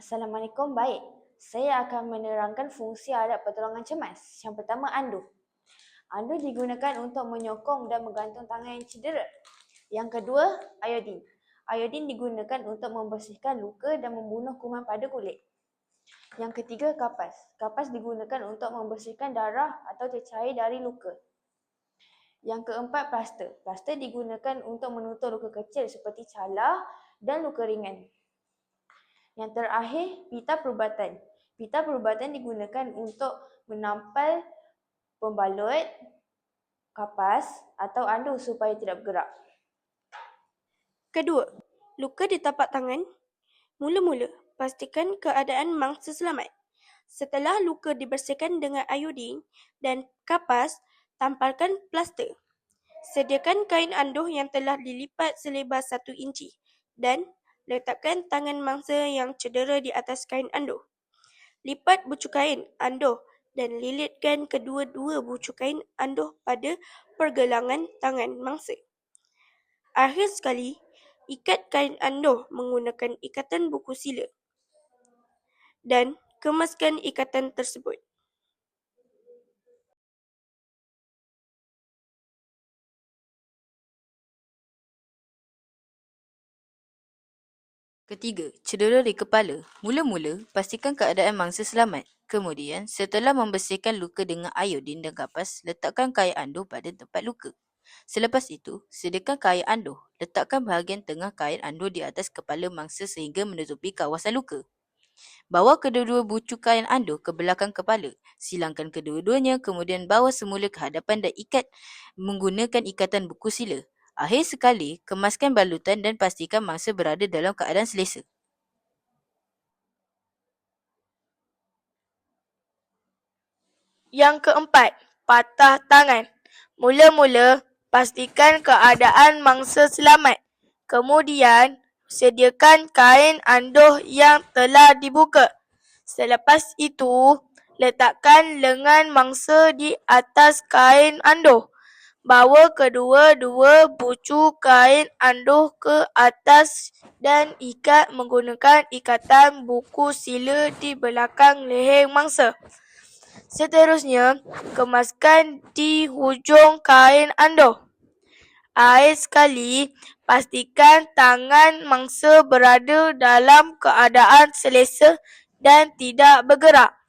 Assalamualaikum, baik. Saya akan menerangkan fungsi alat pertolongan cemas. Yang pertama, anduh. Anduh digunakan untuk menyokong dan menggantung tangan yang cedera. Yang kedua, iodin. Iodin digunakan untuk membersihkan luka dan membunuh kuman pada kulit. Yang ketiga, kapas. Kapas digunakan untuk membersihkan darah atau cecair dari luka. Yang keempat, plaster. Plaster digunakan untuk menutup luka kecil seperti calar dan luka ringan. Yang terakhir, pita perubatan. Pita perubatan digunakan untuk menampal pembalut, kapas atau anduh supaya tidak bergerak. Kedua, luka di tapak tangan. Mula-mula, pastikan keadaan mangsa selamat. Setelah luka dibersihkan dengan iodin dan kapas, tampalkan plaster. Sediakan kain anduh yang telah dilipat selebar 1 inci dan letakkan tangan mangsa yang cedera di atas kain anduh. Lipat bucu kain anduh dan lilitkan kedua-dua bucu kain anduh pada pergelangan tangan mangsa. Akhir sekali, ikat kain anduh menggunakan ikatan buku sila dan kemaskan ikatan tersebut. Ketiga, cedera di kepala. Mula-mula, pastikan keadaan mangsa selamat. Kemudian, setelah membersihkan luka dengan iodin dan kapas, letakkan kain anduh pada tempat luka. Selepas itu, sediakan kain anduh. Letakkan bahagian tengah kain anduh di atas kepala mangsa sehingga menutupi kawasan luka. Bawa kedua-dua bucu kain anduh ke belakang kepala. Silangkan kedua-duanya, kemudian bawa semula ke hadapan dan ikat menggunakan ikatan buku sila. Akhir sekali, kemaskan balutan dan pastikan mangsa berada dalam keadaan selesa. Yang keempat, patah tangan. Mula-mula, pastikan keadaan mangsa selamat. Kemudian, sediakan kain anduh yang telah dibuka. Selepas itu, letakkan lengan mangsa di atas kain anduh. Bawa kedua-dua bucu kain anduh ke atas dan ikat menggunakan ikatan buku sila di belakang leher mangsa. Seterusnya, kemaskan di hujung kain anduh. Akhir sekali, pastikan tangan mangsa berada dalam keadaan selesa dan tidak bergerak.